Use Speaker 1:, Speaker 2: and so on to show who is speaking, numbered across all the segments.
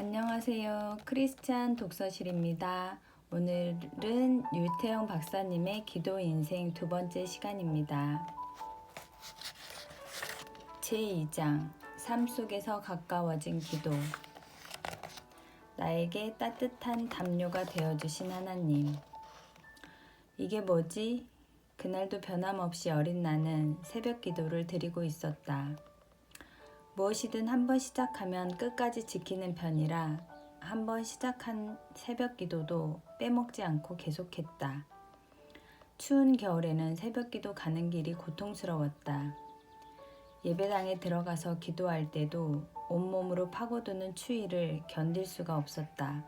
Speaker 1: 안녕하세요. 크리스찬 독서실입니다. 오늘은 유태영 박사님의 기도 인생 두 번째 시간입니다. 제2장 삶 속에서 가까워진 기도. 나에게 따뜻한 담요가 되어주신 하나님. 이게 뭐지? 그날도 변함없이 어린 나는 새벽 기도를 드리고 있었다. 무엇이든 한번 시작하면 끝까지 지키는 편이라 한번 시작한 새벽 기도도 빼먹지 않고 계속했다. 추운 겨울에는 새벽 기도 가는 길이 고통스러웠다. 예배당에 들어가서 기도할 때도 온몸으로 파고드는 추위를 견딜 수가 없었다.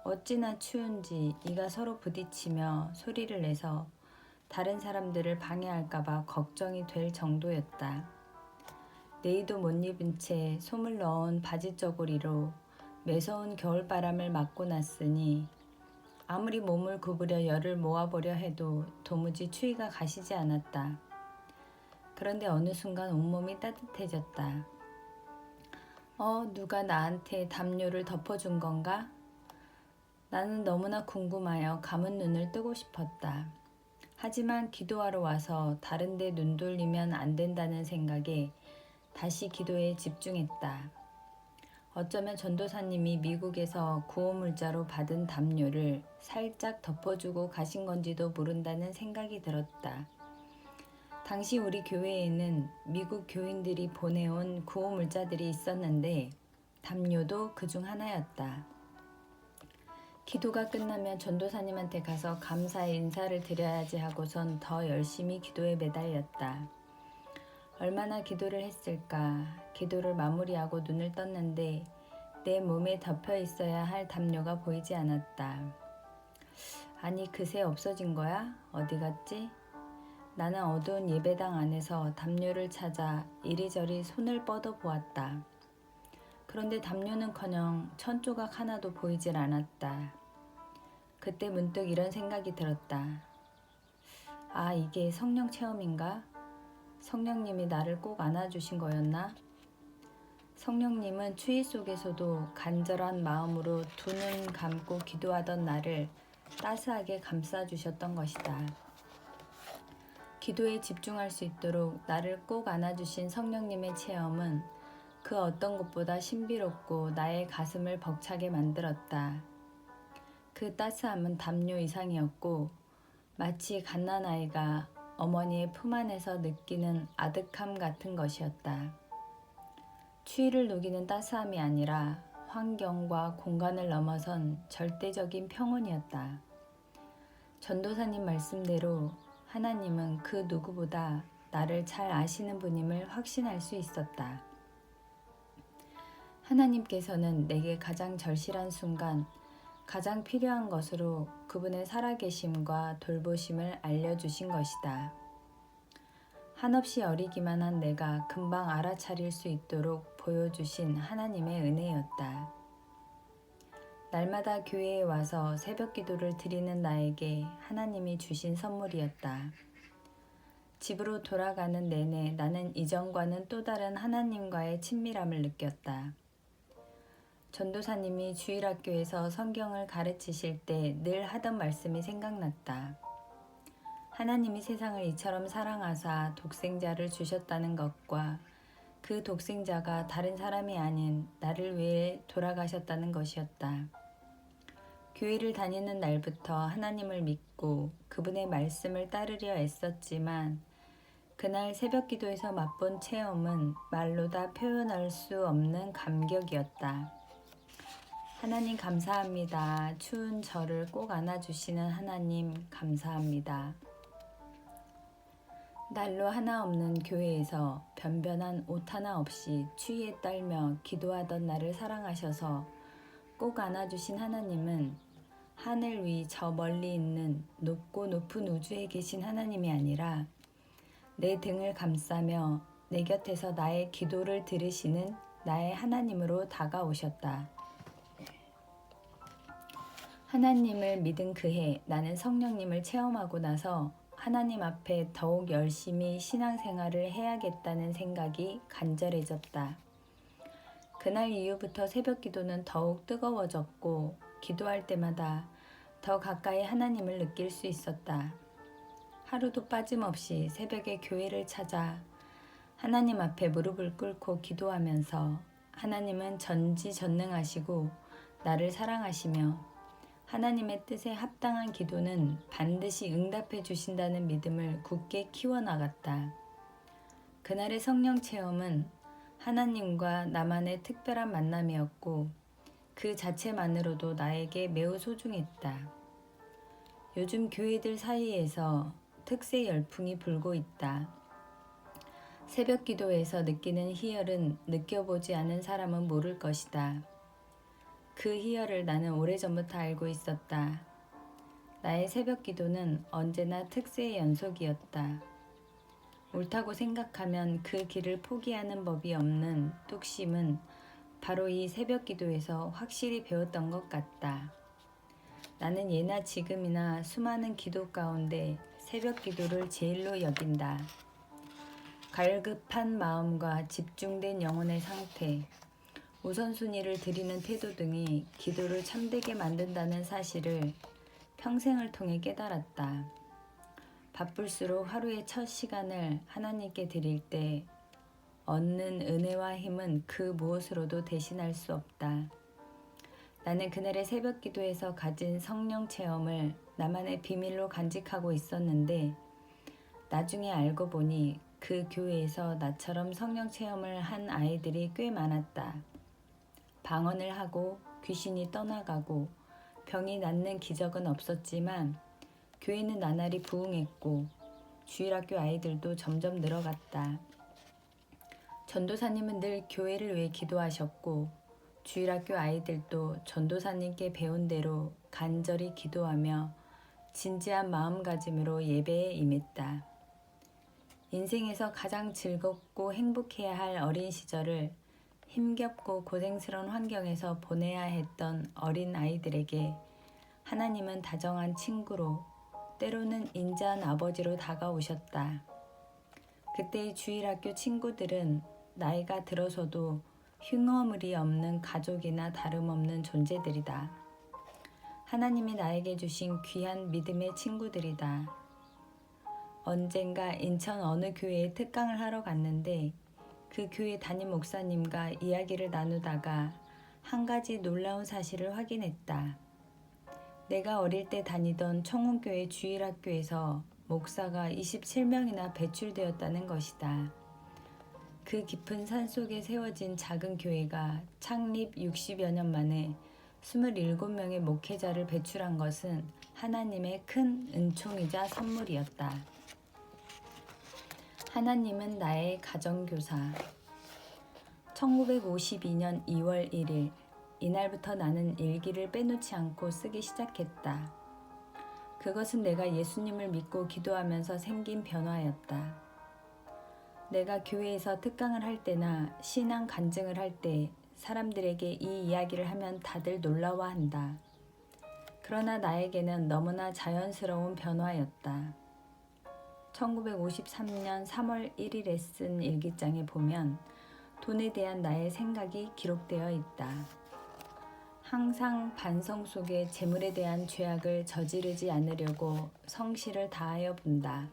Speaker 1: 어찌나 추운지 이가 서로 부딪히며 소리를 내서 다른 사람들을 방해할까봐 걱정이 될 정도였다. 내의도 못 입은 채 솜을 넣은 바지 저고리로 매서운 겨울바람을 맞고 났으니 아무리 몸을 구부려 열을 모아보려 해도 도무지 추위가 가시지 않았다. 그런데 어느 순간 온몸이 따뜻해졌다. 누가 나한테 담요를 덮어준 건가? 나는 너무나 궁금하여 감은 눈을 뜨고 싶었다. 하지만 기도하러 와서 다른 데 눈 돌리면 안 된다는 생각에 다시 기도에 집중했다. 어쩌면 전도사님이 미국에서 구호물자로 받은 담요를 살짝 덮어주고 가신 건지도 모른다는 생각이 들었다. 당시 우리 교회에는 미국 교인들이 보내온 구호물자들이 있었는데 담요도 그중 하나였다. 기도가 끝나면 전도사님한테 가서 감사의 인사를 드려야지 하고선 더 열심히 기도에 매달렸다. 얼마나 기도를 했을까. 기도를 마무리하고 눈을 떴는데 내 몸에 덮여 있어야 할 담요가 보이지 않았다. 아니, 그새 없어진 거야? 어디 갔지? 나는 어두운 예배당 안에서 담요를 찾아 이리저리 손을 뻗어 보았다. 그런데 담요는커녕 천조각 하나도 보이질 않았다. 그때 문득 이런 생각이 들었다. 아, 이게 성령 체험인가? 성령님이 나를 꼭 안아주신 거였나? 성령님은 추위 속에서도 간절한 마음으로 두 눈 감고 기도하던 나를 따스하게 감싸주셨던 것이다. 기도에 집중할 수 있도록 나를 꼭 안아주신 성령님의 체험은 그 어떤 것보다 신비롭고 나의 가슴을 벅차게 만들었다. 그 따스함은 담요 이상이었고 마치 갓난아이가 어머니의 품 안에서 느끼는 아득함 같은 것이었다. 추위를 녹이는 따스함이 아니라 환경과 공간을 넘어선 절대적인 평온이었다. 전도사님 말씀대로 하나님은 그 누구보다 나를 잘 아시는 분임을 확신할 수 있었다. 하나님께서는 내게 가장 절실한 순간, 가장 필요한 것으로 그분의 살아계심과 돌보심을 알려주신 것이다. 한없이 어리기만 한 내가 금방 알아차릴 수 있도록 보여주신 하나님의 은혜였다. 날마다 교회에 와서 새벽 기도를 드리는 나에게 하나님이 주신 선물이었다. 집으로 돌아가는 내내 나는 이전과는 또 다른 하나님과의 친밀함을 느꼈다. 전도사님이 주일학교에서 성경을 가르치실 때 늘 하던 말씀이 생각났다. 하나님이 세상을 이처럼 사랑하사 독생자를 주셨다는 것과 그 독생자가 다른 사람이 아닌 나를 위해 돌아가셨다는 것이었다. 교회를 다니는 날부터 하나님을 믿고 그분의 말씀을 따르려 애썼지만 그날 새벽 기도에서 맛본 체험은 말로 다 표현할 수 없는 감격이었다. 하나님 감사합니다. 추운 저를 꼭 안아주시는 하나님 감사합니다. 난로 하나 없는 교회에서 변변한 옷 하나 없이 추위에 떨며 기도하던 나를 사랑하셔서 꼭 안아주신 하나님은 하늘 위 저 멀리 있는 높고 높은 우주에 계신 하나님이 아니라 내 등을 감싸며 내 곁에서 나의 기도를 들으시는 나의 하나님으로 다가오셨다. 하나님을 믿은 그해 나는 성령님을 체험하고 나서 하나님 앞에 더욱 열심히 신앙생활을 해야겠다는 생각이 간절해졌다. 그날 이후부터 새벽 기도는 더욱 뜨거워졌고 기도할 때마다 더 가까이 하나님을 느낄 수 있었다. 하루도 빠짐없이 새벽에 교회를 찾아 하나님 앞에 무릎을 꿇고 기도하면서 하나님은 전지전능하시고 나를 사랑하시며 하나님의 뜻에 합당한 기도는 반드시 응답해 주신다는 믿음을 굳게 키워나갔다. 그날의 성령 체험은 하나님과 나만의 특별한 만남이었고 그 자체만으로도 나에게 매우 소중했다. 요즘 교회들 사이에서 특세 열풍이 불고 있다. 새벽 기도에서 느끼는 희열은 느껴보지 않은 사람은 모를 것이다. 그 희열을 나는 오래전부터 알고 있었다. 나의 새벽 기도는 언제나 특세의 연속이었다. 옳다고 생각하면 그 길을 포기하는 법이 없는 뚝심은 바로 이 새벽 기도에서 확실히 배웠던 것 같다. 나는 예나 지금이나 수많은 기도 가운데 새벽 기도를 제일로 여긴다. 갈급한 마음과 집중된 영혼의 상태, 우선순위를 드리는 태도 등이 기도를 참되게 만든다는 사실을 평생을 통해 깨달았다. 바쁠수록 하루의 첫 시간을 하나님께 드릴 때 얻는 은혜와 힘은 그 무엇으로도 대신할 수 없다. 나는 그날의 새벽 기도에서 가진 성령 체험을 나만의 비밀로 간직하고 있었는데 나중에 알고 보니 그 교회에서 나처럼 성령 체험을 한 아이들이 꽤 많았다. 방언을 하고 귀신이 떠나가고 병이 낫는 기적은 없었지만 교회는 나날이 부흥했고 주일학교 아이들도 점점 늘어갔다. 전도사님은 늘 교회를 위해 기도하셨고 주일학교 아이들도 전도사님께 배운 대로 간절히 기도하며 진지한 마음가짐으로 예배에 임했다. 인생에서 가장 즐겁고 행복해야 할 어린 시절을 힘겹고 고생스러운 환경에서 보내야 했던 어린 아이들에게 하나님은 다정한 친구로 때로는 인자한 아버지로 다가오셨다. 그때의 주일학교 친구들은 나이가 들어서도 흉어물이 없는 가족이나 다름없는 존재들이다. 하나님이 나에게 주신 귀한 믿음의 친구들이다. 언젠가 인천 어느 교회에 특강을 하러 갔는데 그 교회 담임 목사님과 이야기를 나누다가 한 가지 놀라운 사실을 확인했다. 내가 어릴 때 다니던 청운교회 주일학교에서 목사가 27명이나 배출되었다는 것이다. 그 깊은 산속에 세워진 작은 교회가 창립 60여 년 만에 27명의 목회자를 배출한 것은 하나님의 큰 은총이자 선물이었다. 하나님은 나의 가정교사. 1952년 2월 1일 이날부터 나는 일기를 빼놓지 않고 쓰기 시작했다. 그것은 내가 예수님을 믿고 기도하면서 생긴 변화였다. 내가 교회에서 특강을 할 때나 신앙 간증을 할 때 사람들에게 이 이야기를 하면 다들 놀라워한다. 그러나 나에게는 너무나 자연스러운 변화였다. 1953년 3월 1일에 쓴 일기장에 보면 돈에 대한 나의 생각이 기록되어 있다. 항상 반성 속에 재물에 대한 죄악을 저지르지 않으려고 성실을 다하여 본다.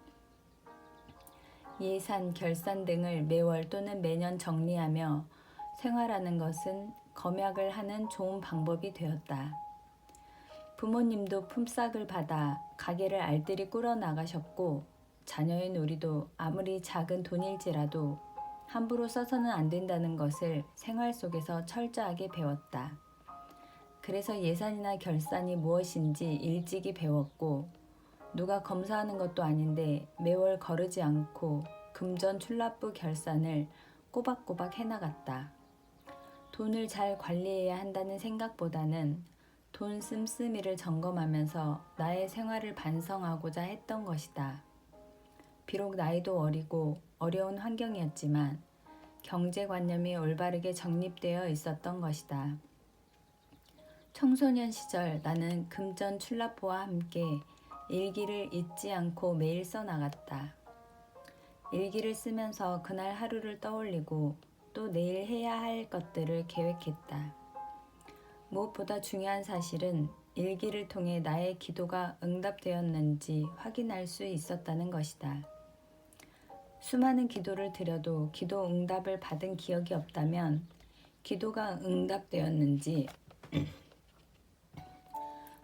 Speaker 1: 예산, 결산 등을 매월 또는 매년 정리하며 생활하는 것은 검약을 하는 좋은 방법이 되었다. 부모님도 품삯을 받아 가게를 알뜰히 꾸려나가셨고 자녀의 놀이도 아무리 작은 돈일지라도 함부로 써서는 안 된다는 것을 생활 속에서 철저하게 배웠다. 그래서 예산이나 결산이 무엇인지 일찍이 배웠고 누가 검사하는 것도 아닌데 매월 거르지 않고 금전 출납부 결산을 꼬박꼬박 해나갔다. 돈을 잘 관리해야 한다는 생각보다는 돈 씀씀이를 점검하면서 나의 생활을 반성하고자 했던 것이다. 비록 나이도 어리고 어려운 환경이었지만 경제관념이 올바르게 정립되어 있었던 것이다. 청소년 시절 나는 금전 출납부와 함께 일기를 잊지 않고 매일 써나갔다. 일기를 쓰면서 그날 하루를 떠올리고 또 내일 해야 할 것들을 계획했다. 무엇보다 중요한 사실은 일기를 통해 나의 기도가 응답되었는지 확인할 수 있었다는 것이다. 수많은 기도를 드려도 기도 응답을 받은 기억이 없다면 기도가 응답되었는지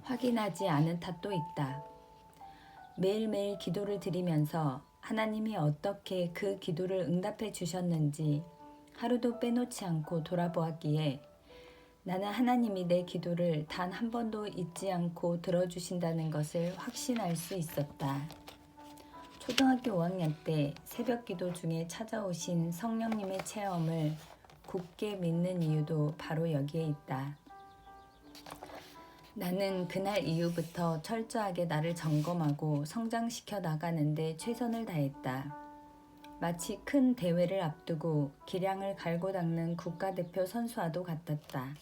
Speaker 1: 확인하지 않은 탓도 있다. 매일매일 기도를 드리면서 하나님이 어떻게 그 기도를 응답해 주셨는지 하루도 빼놓지 않고 돌아보았기에 나는 하나님이 내 기도를 단 한 번도 잊지 않고 들어주신다는 것을 확신할 수 있었다. 초등학교 5학년 때 새벽 기도 중에 찾아오신 성령님의 체험을 굳게 믿는 이유도 바로 여기에 있다. 나는 그날 이후부터 철저하게 나를 점검하고 성장시켜 나가는데 최선을 다했다. 마치 큰 대회를 앞두고 기량을 갈고 닦는 국가대표 선수와도 같았다.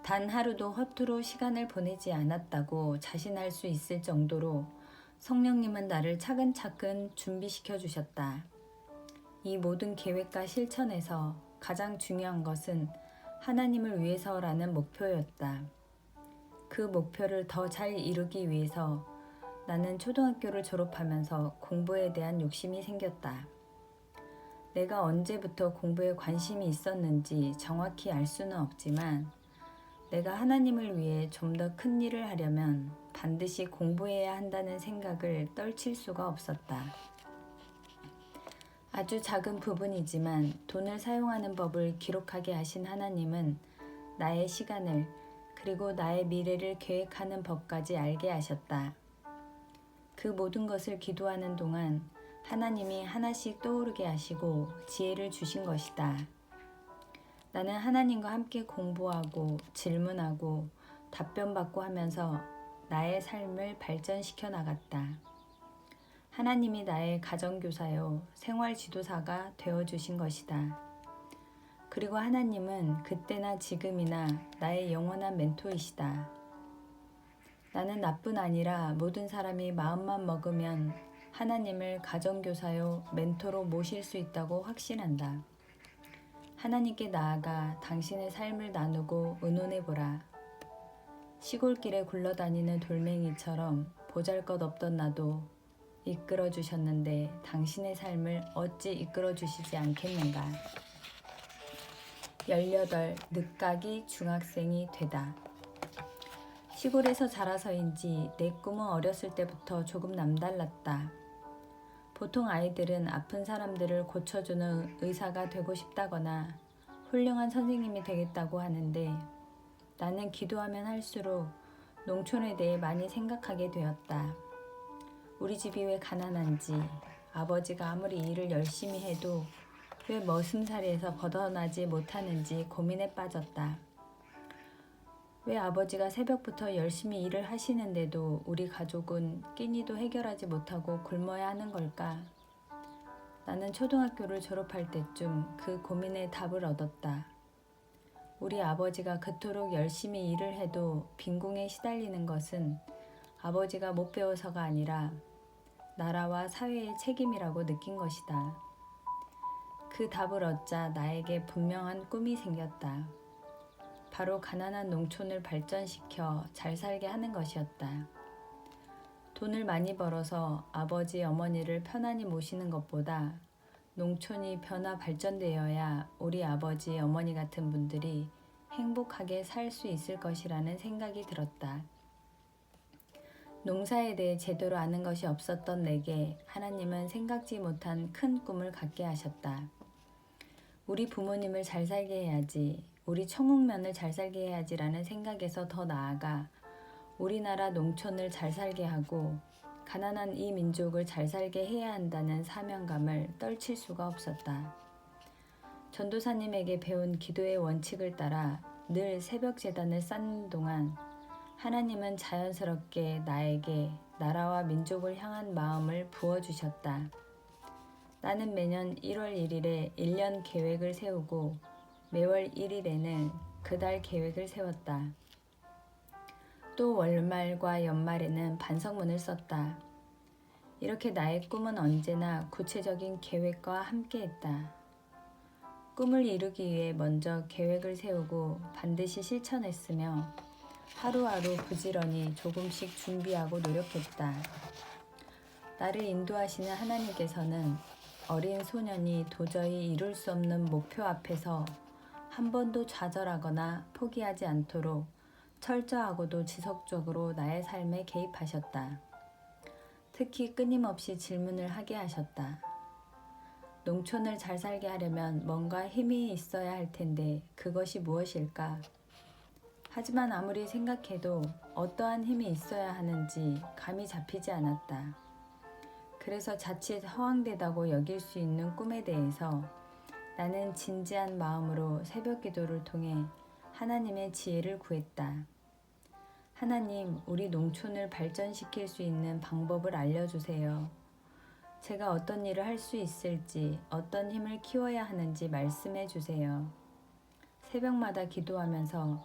Speaker 1: 단 하루도 허투루 시간을 보내지 않았다고 자신할 수 있을 정도로 성령님은 나를 차근차근 준비시켜 주셨다. 이 모든 계획과 실천에서 가장 중요한 것은 하나님을 위해서라는 목표였다. 그 목표를 더 잘 이루기 위해서 나는 초등학교를 졸업하면서 공부에 대한 욕심이 생겼다. 내가 언제부터 공부에 관심이 있었는지 정확히 알 수는 없지만 내가 하나님을 위해 좀 더 큰 일을 하려면 반드시 공부해야 한다는 생각을 떨칠 수가 없었다. 아주 작은 부분이지만 돈을 사용하는 법을 기록하게 하신 하나님은 나의 시간을 그리고 나의 미래를 계획하는 법까지 알게 하셨다. 그 모든 것을 기도하는 동안 하나님이 하나씩 떠오르게 하시고 지혜를 주신 것이다. 나는 하나님과 함께 공부하고 질문하고 답변받고 하면서 나의 삶을 발전시켜 나갔다. 하나님이 나의 가정교사요, 생활지도사가 되어주신 것이다. 그리고 하나님은 그때나 지금이나 나의 영원한 멘토이시다. 나는 나뿐 아니라 모든 사람이 마음만 먹으면 하나님을 가정교사요, 멘토로 모실 수 있다고 확신한다. 하나님께 나아가 당신의 삶을 나누고 의논해보라. 시골길에 굴러다니는 돌멩이처럼 보잘것없던 나도 이끌어 주셨는데 당신의 삶을 어찌 이끌어 주시지 않겠는가. 18. 늦가기 중학생이 되다. 시골에서 자라서인지 내 꿈은 어렸을 때부터 조금 남달랐다. 보통 아이들은 아픈 사람들을 고쳐주는 의사가 되고 싶다거나 훌륭한 선생님이 되겠다고 하는데 나는 기도하면 할수록 농촌에 대해 많이 생각하게 되었다. 우리 집이 왜 가난한지, 아버지가 아무리 일을 열심히 해도 왜 머슴살이에서 벗어나지 못하는지 고민에 빠졌다. 왜 아버지가 새벽부터 열심히 일을 하시는데도 우리 가족은 끼니도 해결하지 못하고 굶어야 하는 걸까? 나는 초등학교를 졸업할 때쯤 그 고민에 답을 얻었다. 우리 아버지가 그토록 열심히 일을 해도 빈궁에 시달리는 것은 아버지가 못 배워서가 아니라 나라와 사회의 책임이라고 느낀 것이다. 그 답을 얻자 나에게 분명한 꿈이 생겼다. 바로 가난한 농촌을 발전시켜 잘 살게 하는 것이었다. 돈을 많이 벌어서 아버지, 어머니를 편안히 모시는 것보다 농촌이 변화 발전되어야 우리 아버지, 어머니 같은 분들이 행복하게 살 수 있을 것이라는 생각이 들었다. 농사에 대해 제대로 아는 것이 없었던 내게 하나님은 생각지 못한 큰 꿈을 갖게 하셨다. 우리 부모님을 잘 살게 해야지, 우리 청국면을 잘 살게 해야지라는 생각에서 더 나아가 우리나라 농촌을 잘 살게 하고 가난한 이 민족을 잘 살게 해야 한다는 사명감을 떨칠 수가 없었다. 전도사님에게 배운 기도의 원칙을 따라 늘 새벽 제단을 쌓는 동안 하나님은 자연스럽게 나에게 나라와 민족을 향한 마음을 부어주셨다. 나는 매년 1월 1일에 1년 계획을 세우고 매월 1일에는 그달 계획을 세웠다. 또 월말과 연말에는 반성문을 썼다. 이렇게 나의 꿈은 언제나 구체적인 계획과 함께했다. 꿈을 이루기 위해 먼저 계획을 세우고 반드시 실천했으며 하루하루 부지런히 조금씩 준비하고 노력했다. 나를 인도하시는 하나님께서는 어린 소년이 도저히 이룰 수 없는 목표 앞에서 한 번도 좌절하거나 포기하지 않도록 철저하고도 지속적으로 나의 삶에 개입하셨다. 특히 끊임없이 질문을 하게 하셨다. 농촌을 잘 살게 하려면 뭔가 힘이 있어야 할 텐데 그것이 무엇일까? 하지만 아무리 생각해도 어떠한 힘이 있어야 하는지 감이 잡히지 않았다. 그래서 자칫 허황되다고 여길 수 있는 꿈에 대해서 나는 진지한 마음으로 새벽 기도를 통해 하나님의 지혜를 구했다. 하나님, 우리 농촌을 발전시킬 수 있는 방법을 알려주세요. 제가 어떤 일을 할 수 있을지, 어떤 힘을 키워야 하는지 말씀해 주세요. 새벽마다 기도하면서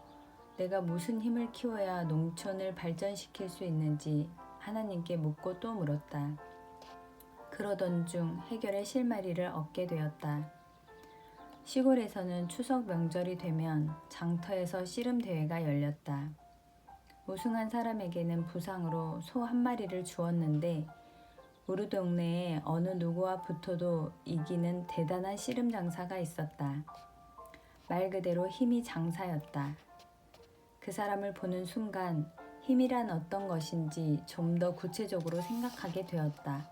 Speaker 1: 내가 무슨 힘을 키워야 농촌을 발전시킬 수 있는지 하나님께 묻고 또 물었다. 그러던 중 해결의 실마리를 얻게 되었다. 시골에서는 추석 명절이 되면 장터에서 씨름 대회가 열렸다. 우승한 사람에게는 부상으로 소 한 마리를 주었는데 우리 동네에 어느 누구와 붙어도 이기는 대단한 씨름 장사가 있었다. 말 그대로 힘이 장사였다. 그 사람을 보는 순간 힘이란 어떤 것인지 좀 더 구체적으로 생각하게 되었다.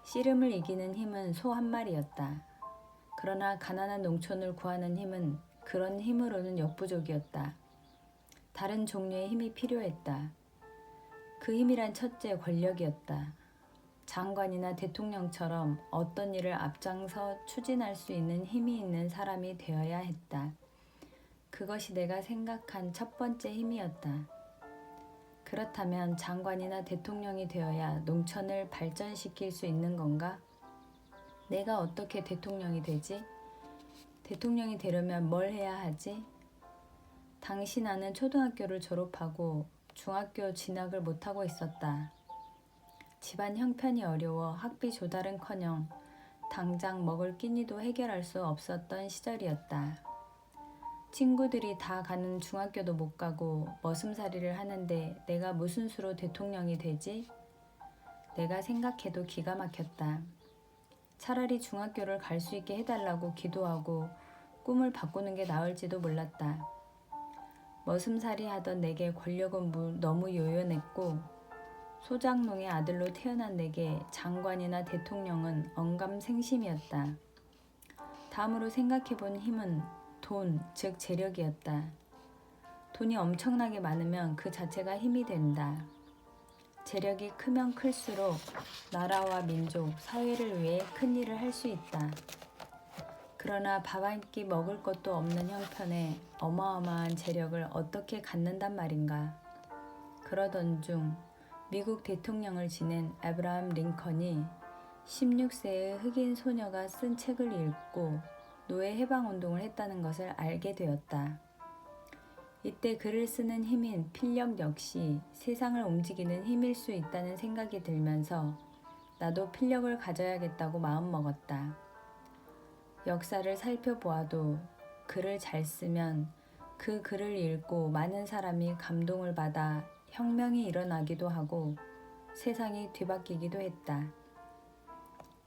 Speaker 1: 씨름을 이기는 힘은 소 한 마리였다. 그러나 가난한 농촌을 구하는 힘은 그런 힘으로는 역부족이었다. 다른 종류의 힘이 필요했다. 그 힘이란 첫째 권력이었다. 장관이나 대통령처럼 어떤 일을 앞장서 추진할 수 있는 힘이 있는 사람이 되어야 했다. 그것이 내가 생각한 첫 번째 힘이었다. 그렇다면 장관이나 대통령이 되어야 농촌을 발전시킬 수 있는 건가? 내가 어떻게 대통령이 되지? 대통령이 되려면 뭘 해야 하지? 당시 나는 초등학교를 졸업하고 중학교 진학을 못하고 있었다. 집안 형편이 어려워 학비 조달은커녕 당장 먹을 끼니도 해결할 수 없었던 시절이었다. 친구들이 다 가는 중학교도 못 가고 머슴살이를 하는데 내가 무슨 수로 대통령이 되지? 내가 생각해도 기가 막혔다. 차라리 중학교를 갈 수 있게 해달라고 기도하고 꿈을 바꾸는 게 나을지도 몰랐다. 머슴살이 하던 내게 권력은 너무 요연했고 소장농의 아들로 태어난 내게 장관이나 대통령은 언감생심이었다. 다음으로 생각해본 힘은 돈, 즉 재력이었다. 돈이 엄청나게 많으면 그 자체가 힘이 된다. 재력이 크면 클수록 나라와 민족, 사회를 위해 큰 일을 할 수 있다. 그러나 밥 한 끼 먹을 것도 없는 형편에 어마어마한 재력을 어떻게 갖는단 말인가. 그러던 중 미국 대통령을 지낸 아브라함 링컨이 16세의 흑인 소녀가 쓴 책을 읽고 노예 해방운동을 했다는 것을 알게 되었다. 이때 글을 쓰는 힘인 필력 역시 세상을 움직이는 힘일 수 있다는 생각이 들면서 나도 필력을 가져야겠다고 마음먹었다. 역사를 살펴보아도 글을 잘 쓰면 그 글을 읽고 많은 사람이 감동을 받아 혁명이 일어나기도 하고 세상이 뒤바뀌기도 했다.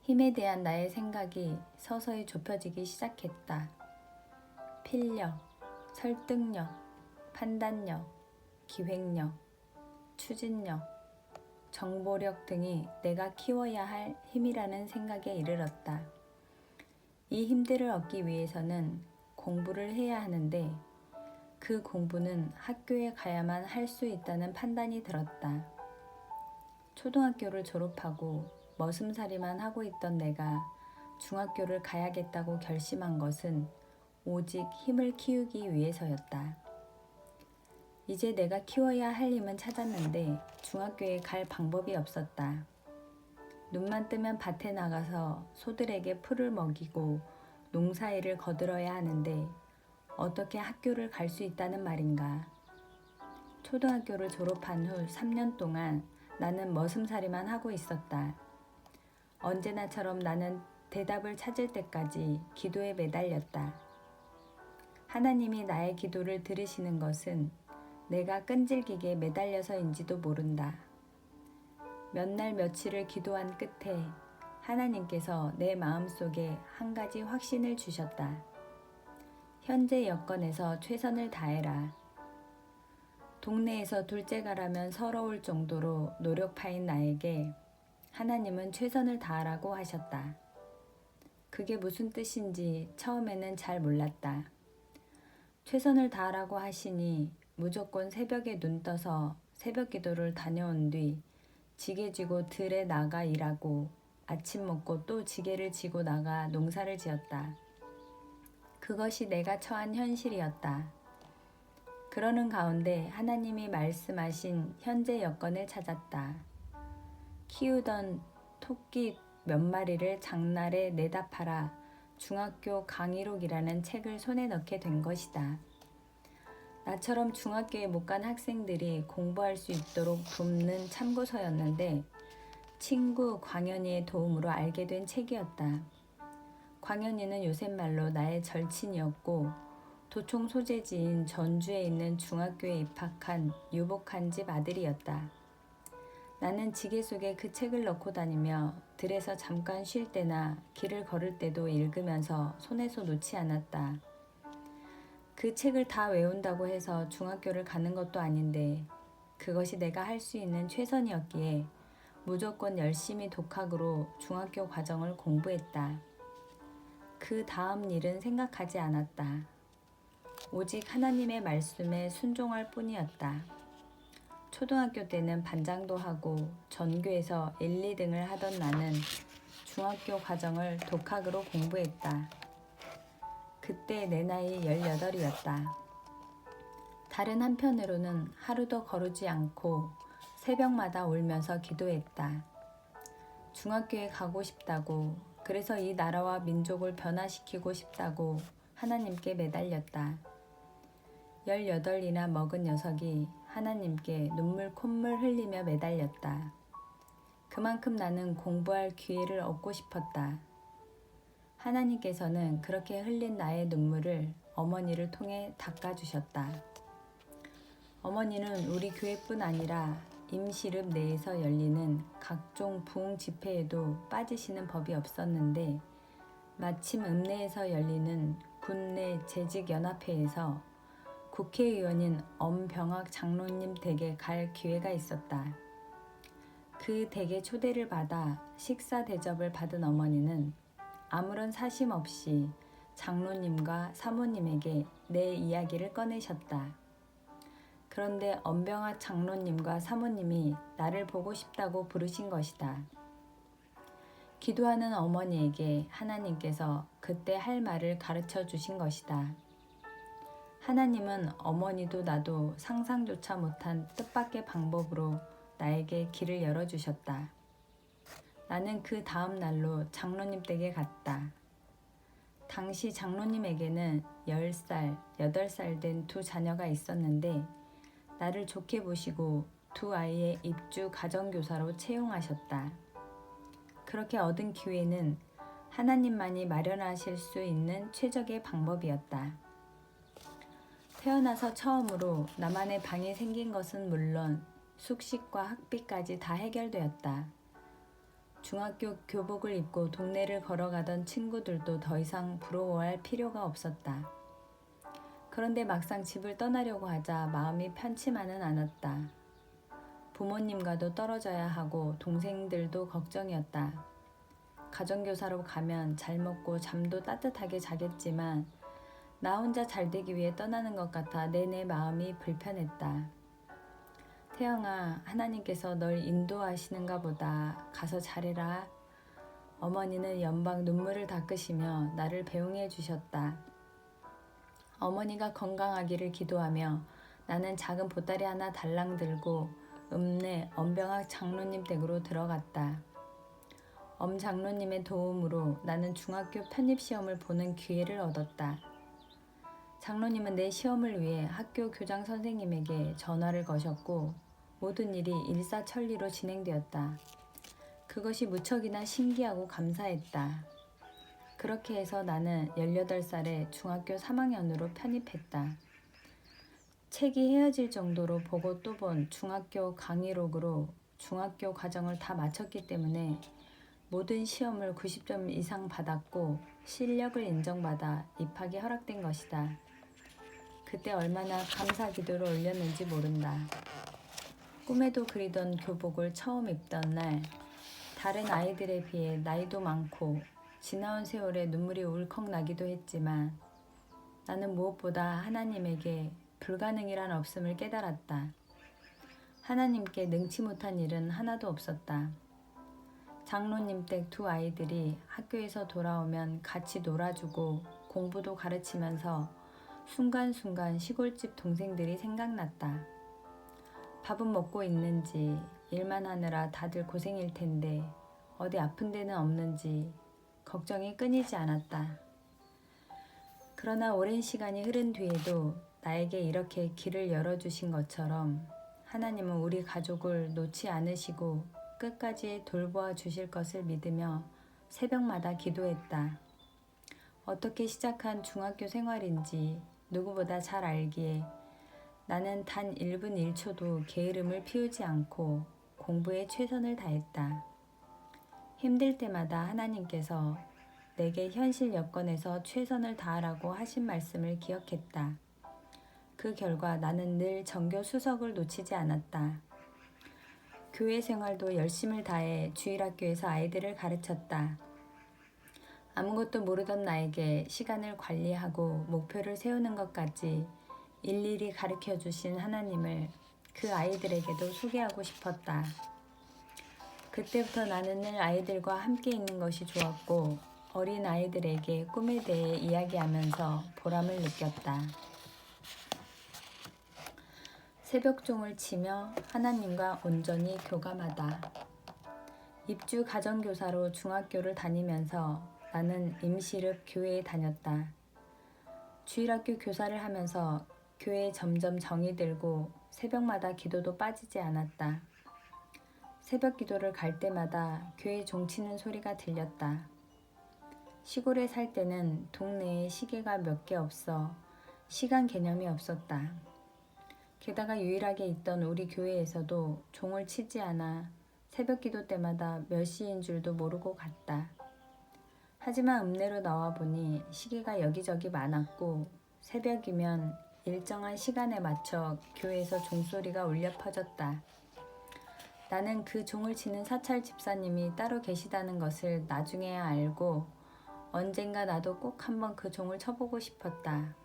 Speaker 1: 힘에 대한 나의 생각이 서서히 좁혀지기 시작했다. 필력, 설득력, 판단력, 기획력, 추진력, 정보력 등이 내가 키워야 할 힘이라는 생각에 이르렀다. 이 힘들을 얻기 위해서는 공부를 해야 하는데 그 공부는 학교에 가야만 할 수 있다는 판단이 들었다. 초등학교를 졸업하고 머슴살이만 하고 있던 내가 중학교를 가야겠다고 결심한 것은 오직 힘을 키우기 위해서였다. 이제 내가 키워야 할 힘은 찾았는데 중학교에 갈 방법이 없었다. 눈만 뜨면 밭에 나가서 소들에게 풀을 먹이고 농사일을 거들어야 하는데 어떻게 학교를 갈 수 있다는 말인가. 초등학교를 졸업한 후 3년 동안 나는 머슴살이만 하고 있었다. 언제나처럼 나는 대답을 찾을 때까지 기도에 매달렸다. 하나님이 나의 기도를 들으시는 것은 내가 끈질기게 매달려서인지도 모른다. 몇 날 며칠을 기도한 끝에 하나님께서 내 마음속에 한 가지 확신을 주셨다. 현재 여건에서 최선을 다해라. 동네에서 둘째가라면 서러울 정도로 노력파인 나에게 하나님은 최선을 다하라고 하셨다. 그게 무슨 뜻인지 처음에는 잘 몰랐다. 최선을 다하라고 하시니 무조건 새벽에 눈 떠서 새벽 기도를 다녀온 뒤 지게 쥐고 들에 나가 일하고 아침 먹고 또 지게를 지고 나가 농사를 지었다. 그것이 내가 처한 현실이었다. 그러는 가운데 하나님이 말씀하신 현재 여건을 찾았다. 키우던 토끼 몇 마리를 장날에 내다 팔아 중학교 강의록이라는 책을 손에 넣게 된 것이다. 나처럼 중학교에 못 간 학생들이 공부할 수 있도록 돕는 참고서였는데 친구 광현이의 도움으로 알게 된 책이었다. 광현이는 요새 말로 나의 절친이었고 도청 소재지인 전주에 있는 중학교에 입학한 유복한 집 아들이었다. 나는 지게 속에 그 책을 넣고 다니며 들에서 잠깐 쉴 때나 길을 걸을 때도 읽으면서 손에서 놓지 않았다. 그 책을 다 외운다고 해서 중학교를 가는 것도 아닌데 그것이 내가 할 수 있는 최선이었기에 무조건 열심히 독학으로 중학교 과정을 공부했다. 그 다음 일은 생각하지 않았다. 오직 하나님의 말씀에 순종할 뿐이었다. 초등학교 때는 반장도 하고 전교에서 1, 2등을 하던 나는 중학교 과정을 독학으로 공부했다. 그때 내 나이 18이었다. 다른 한편으로는 하루도 거르지 않고 새벽마다 울면서 기도했다. 중학교에 가고 싶다고, 그래서 이 나라와 민족을 변화시키고 싶다고 하나님께 매달렸다. 18이나 먹은 녀석이 하나님께 눈물 콧물 흘리며 매달렸다. 그만큼 나는 공부할 기회를 얻고 싶었다. 하나님께서는 그렇게 흘린 나의 눈물을 어머니를 통해 닦아주셨다. 어머니는 우리 교회뿐 아니라 임시릅 내에서 열리는 각종 부흥 집회에도 빠지시는 법이 없었는데 마침 읍내에서 열리는 군내 재직연합회에서 국회의원인 엄병학 장로님 댁에 갈 기회가 있었다. 그 댁에 초대를 받아 식사 대접을 받은 어머니는 아무런 사심 없이 장로님과 사모님에게 내 이야기를 꺼내셨다. 그런데 엄병학 장로님과 사모님이 나를 보고 싶다고 부르신 것이다. 기도하는 어머니에게 하나님께서 그때 할 말을 가르쳐 주신 것이다. 하나님은 어머니도 나도 상상조차 못한 뜻밖의 방법으로 나에게 길을 열어주셨다. 나는 그 다음 날로 장로님 댁에 갔다. 당시 장로님에게는 10살, 8살 된 두 자녀가 있었는데 나를 좋게 보시고 두 아이의 입주 가정교사로 채용하셨다. 그렇게 얻은 기회는 하나님만이 마련하실 수 있는 최적의 방법이었다. 태어나서 처음으로 나만의 방이 생긴 것은 물론 숙식과 학비까지 다 해결되었다. 중학교 교복을 입고 동네를 걸어가던 친구들도 더 이상 부러워할 필요가 없었다. 그런데 막상 집을 떠나려고 하자 마음이 편치만은 않았다. 부모님과도 떨어져야 하고 동생들도 걱정이었다. 가정교사로 가면 잘 먹고 잠도 따뜻하게 자겠지만 나 혼자 잘 되기 위해 떠나는 것 같아 내내 마음이 불편했다. 태영아, 하나님께서 널 인도하시는가 보다. 가서 잘해라. 어머니는 연방 눈물을 닦으시며 나를 배웅해 주셨다. 어머니가 건강하기를 기도하며 나는 작은 보따리 하나 달랑 들고 읍내 엄병학 장로님 댁으로 들어갔다. 엄 장로님의 도움으로 나는 중학교 편입시험을 보는 기회를 얻었다. 장로님은 내 시험을 위해 학교 교장 선생님에게 전화를 거셨고 모든 일이 일사천리로 진행되었다. 그것이 무척이나 신기하고 감사했다. 그렇게 해서 나는 18살에 중학교 3학년으로 편입했다. 책이 헤어질 정도로 보고 또 본 중학교 강의록으로 중학교 과정을 다 마쳤기 때문에 모든 시험을 90점 이상 받았고 실력을 인정받아 입학이 허락된 것이다. 그때 얼마나 감사 기도를 올렸는지 모른다. 꿈에도 그리던 교복을 처음 입던 날, 다른 아이들에 비해 나이도 많고 지나온 세월에 눈물이 울컥 나기도 했지만 나는 무엇보다 하나님에게 불가능이란 없음을 깨달았다. 하나님께 능치 못한 일은 하나도 없었다. 장로님 댁 두 아이들이 학교에서 돌아오면 같이 놀아주고 공부도 가르치면서 순간순간 시골집 동생들이 생각났다. 밥은 먹고 있는지, 일만 하느라 다들 고생일 텐데 어디 아픈 데는 없는지 걱정이 끊이지 않았다. 그러나 오랜 시간이 흐른 뒤에도 나에게 이렇게 길을 열어주신 것처럼 하나님은 우리 가족을 놓지 않으시고 끝까지 돌보아 주실 것을 믿으며 새벽마다 기도했다. 어떻게 시작한 중학교 생활인지 누구보다 잘 알기에 나는 단 1분 1초도 게으름을 피우지 않고 공부에 최선을 다했다. 힘들 때마다 하나님께서 내게 현실 여건에서 최선을 다하라고 하신 말씀을 기억했다. 그 결과 나는 늘 전교 수석을 놓치지 않았다. 교회 생활도 열심을 다해 주일학교에서 아이들을 가르쳤다. 아무것도 모르던 나에게 시간을 관리하고 목표를 세우는 것까지 일일이 가르쳐 주신 하나님을 그 아이들에게도 소개하고 싶었다. 그때부터 나는 늘 아이들과 함께 있는 것이 좋았고 어린 아이들에게 꿈에 대해 이야기하면서 보람을 느꼈다. 새벽종을 치며 하나님과 온전히 교감하다. 입주 가정교사로 중학교를 다니면서 나는 임시릅 교회에 다녔다. 주일학교 교사를 하면서 교회에 점점 정이 들고 새벽마다 기도도 빠지지 않았다. 새벽 기도를 갈 때마다 교회 종치는 소리가 들렸다. 시골에 살 때는 동네에 시계가 몇 개 없어 시간 개념이 없었다. 게다가 유일하게 있던 우리 교회에서도 종을 치지 않아 새벽 기도 때마다 몇 시인 줄도 모르고 갔다. 하지만 읍내로 나와 보니 시계가 여기저기 많았고 새벽이면 일정한 시간에 맞춰 교회에서 종소리가 울려 퍼졌다. 나는 그 종을 치는 사찰 집사님이 따로 계시다는 것을 나중에야 알고 언젠가 나도 꼭 한번 그 종을 쳐보고 싶었다.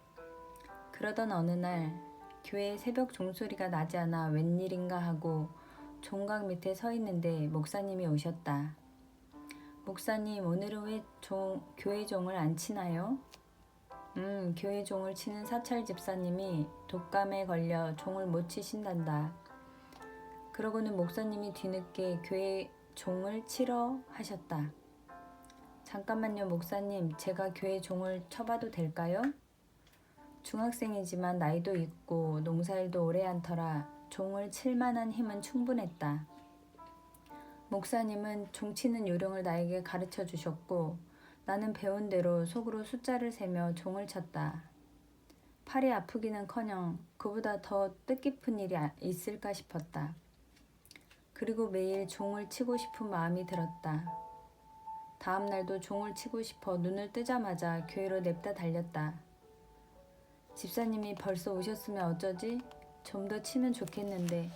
Speaker 1: 그러던 어느 날 교회에 새벽 종소리가 나지 않아 웬일인가 하고 종각 밑에 서 있는데 목사님이 오셨다. 목사님, 오늘은 왜 교회 종을 안 치나요? 교회 종을 치는 사찰 집사님이 독감에 걸려 종을 못 치신단다. 그러고는 목사님이 뒤늦게 교회 종을 치러 하셨다. 잠깐만요, 목사님. 제가 교회 종을 쳐봐도 될까요? 중학생이지만 나이도 있고 농사일도 오래 한 터라 종을 칠 만한 힘은 충분했다. 목사님은 종치는 요령을 나에게 가르쳐 주셨고 나는 배운 대로 속으로 숫자를 세며 종을 쳤다. 팔이 아프기는커녕 그보다 더 뜻깊은 일이 있을까 싶었다. 그리고 매일 종을 치고 싶은 마음이 들었다. 다음 날도 종을 치고 싶어 눈을 뜨자마자 교회로 냅다 달렸다. 집사님이 벌써 오셨으면 어쩌지? 좀 더 치면 좋겠는데.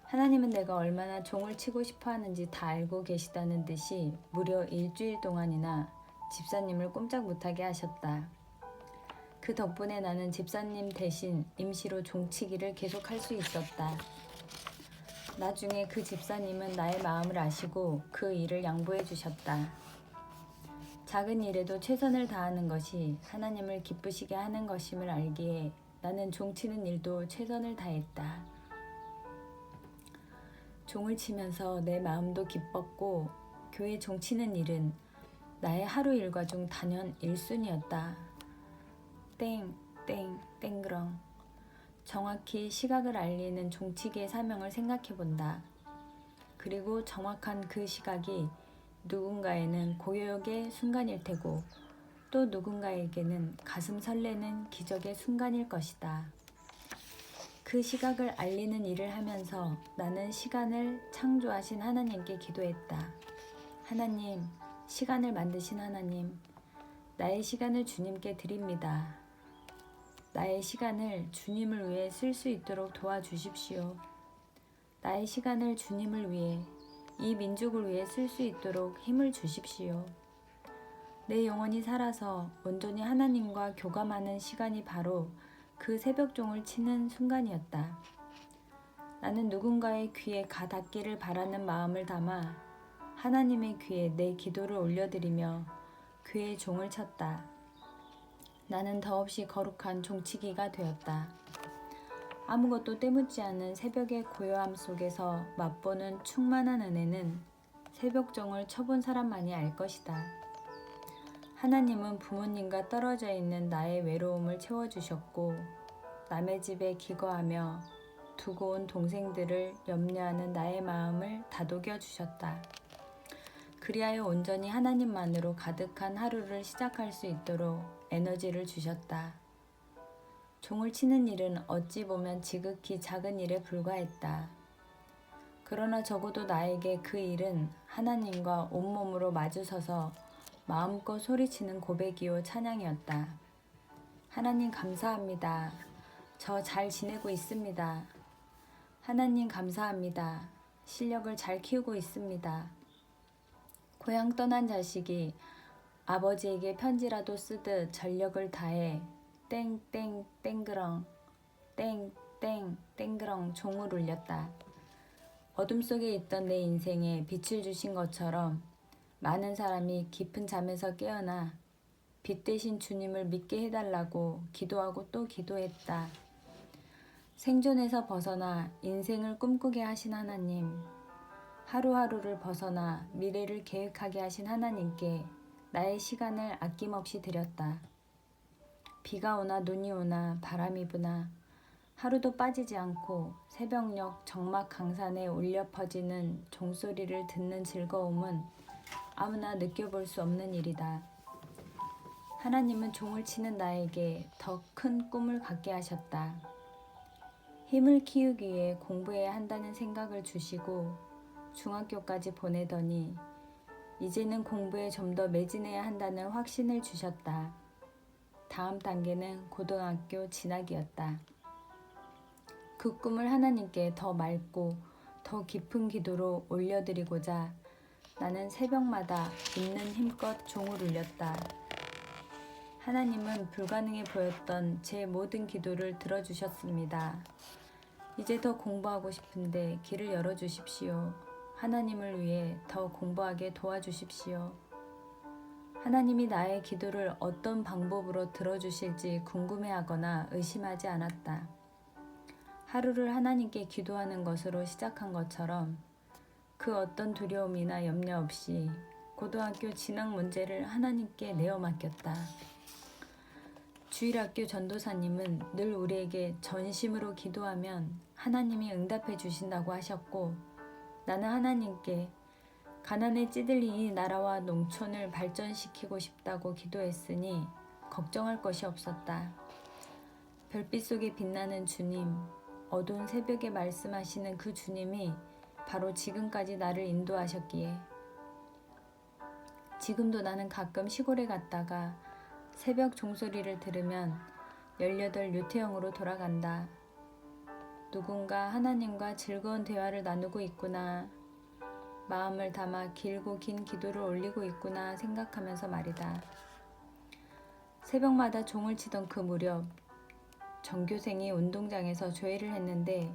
Speaker 1: 하나님은 내가 얼마나 종을 치고 싶어 하는지 다 알고 계시다는 듯이 무려 일주일 동안이나 집사님을 꼼짝 못하게 하셨다. 그 덕분에 나는 집사님 대신 임시로 종치기를 계속할 수 있었다. 나중에 그 집사님은 나의 마음을 아시고 그 일을 양보해 주셨다. 작은 일에도 최선을 다하는 것이 하나님을 기쁘시게 하는 것임을 알기에 나는 종치는 일도 최선을 다했다. 종을 치면서 내 마음도 기뻤고 교회 종치는 일은 나의 하루 일과 중 단연 1순위였다. 땡그렁. 정확히 시각을 알리는 종치기의 사명을 생각해본다. 그리고 정확한 그 시각이 누군가에는 고요의 순간일 테고 또 누군가에게는 가슴 설레는 기적의 순간일 것이다. 그 시각을 알리는 일을 하면서 나는 시간을 창조하신 하나님께 기도했다. 하나님, 시간을 만드신 하나님, 나의 시간을 주님께 드립니다. 나의 시간을 주님을 위해 쓸 수 있도록 도와주십시오. 나의 시간을 주님을 위해, 이 민족을 위해 쓸 수 있도록 힘을 주십시오. 내 영혼이 살아서 온전히 하나님과 교감하는 시간이 바로 그 새벽종을 치는 순간이었다. 나는 누군가의 귀에 닿기를 바라는 마음을 담아 하나님의 귀에 내 기도를 올려드리며 그의 종을 쳤다. 나는 더없이 거룩한 종치기가 되었다. 아무것도 때묻지 않은 새벽의 고요함 속에서 맛보는 충만한 은혜는 새벽종을 쳐본 사람만이 알 것이다. 하나님은 부모님과 떨어져 있는 나의 외로움을 채워주셨고 남의 집에 기거하며 두고 온 동생들을 염려하는 나의 마음을 다독여 주셨다. 그리하여 온전히 하나님만으로 가득한 하루를 시작할 수 있도록 에너지를 주셨다. 종을 치는 일은 어찌 보면 지극히 작은 일에 불과했다. 그러나 적어도 나에게 그 일은 하나님과 온몸으로 마주서서 마음껏 소리치는 고백이요 찬양이었다. 하나님 감사합니다. 저 잘 지내고 있습니다. 하나님 감사합니다. 실력을 잘 키우고 있습니다. 고향 떠난 자식이 아버지에게 편지라도 쓰듯 전력을 다해 땡땡 땡그렁 땡땡 땡그렁 종을 울렸다. 어둠 속에 있던 내 인생에 빛을 주신 것처럼 많은 사람이 깊은 잠에서 깨어나 빛 대신 주님을 믿게 해달라고 기도하고 또 기도했다. 생존에서 벗어나 인생을 꿈꾸게 하신 하나님, 하루하루를 벗어나 미래를 계획하게 하신 하나님께 나의 시간을 아낌없이 드렸다. 비가 오나 눈이 오나 바람이 부나 하루도 빠지지 않고 새벽녘 정막 강산에 울려 퍼지는 종소리를 듣는 즐거움은 아무나 느껴볼 수 없는 일이다. 하나님은 종을 치는 나에게 더 큰 꿈을 갖게 하셨다. 힘을 키우기 위해 공부해야 한다는 생각을 주시고 중학교까지 보내더니 이제는 공부에 좀 더 매진해야 한다는 확신을 주셨다. 다음 단계는 고등학교 진학이었다. 그 꿈을 하나님께 더 맑고 더 깊은 기도로 올려드리고자 나는 새벽마다 있는 힘껏 종을 울렸다. 하나님은 불가능해 보였던 제 모든 기도를 들어주셨습니다. 이제 더 공부하고 싶은데 길을 열어주십시오. 하나님을 위해 더 공부하게 도와주십시오. 하나님이 나의 기도를 어떤 방법으로 들어주실지 궁금해하거나 의심하지 않았다. 하루를 하나님께 기도하는 것으로 시작한 것처럼 그 어떤 두려움이나 염려 없이 고등학교 진학 문제를 하나님께 내어 맡겼다. 주일학교 전도사님은 늘 우리에게 전심으로 기도하면 하나님이 응답해 주신다고 하셨고 나는 하나님께 가난에 찌들린 이 나라와 농촌을 발전시키고 싶다고 기도했으니 걱정할 것이 없었다. 별빛 속에 빛나는 주님, 어두운 새벽에 말씀하시는 그 주님이 바로 지금까지 나를 인도하셨기에 지금도 나는 가끔 시골에 갔다가 새벽 종소리를 들으면 18 유태형으로 돌아간다. 누군가 하나님과 즐거운 대화를 나누고 있구나. 마음을 담아 길고 긴 기도를 올리고 있구나 생각하면서 말이다. 새벽마다 종을 치던 그 무렵 전교생이 운동장에서 조회를 했는데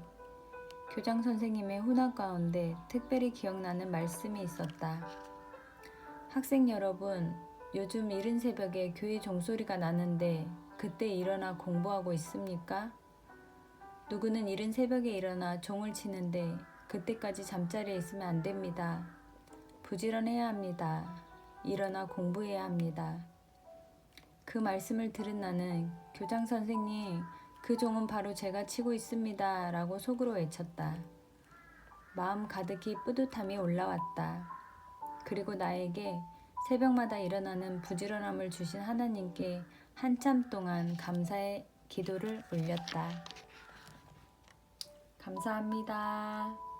Speaker 1: 교장 선생님의 훈화 가운데 특별히 기억나는 말씀이 있었다. 학생 여러분, 요즘 이른 새벽에 교회 종소리가 나는데 그때 일어나 공부하고 있습니까? 누구는 이른 새벽에 일어나 종을 치는데 그때까지 잠자리에 있으면 안 됩니다. 부지런해야 합니다. 일어나 공부해야 합니다. 그 말씀을 들은 나는 교장 선생님, 그 종은 바로 제가 치고 있습니다. 라고 속으로 외쳤다. 마음 가득히 뿌듯함이 올라왔다. 그리고 나에게 새벽마다 일어나는 부지런함을 주신 하나님께 한참 동안 감사의 기도를 올렸다. 감사합니다.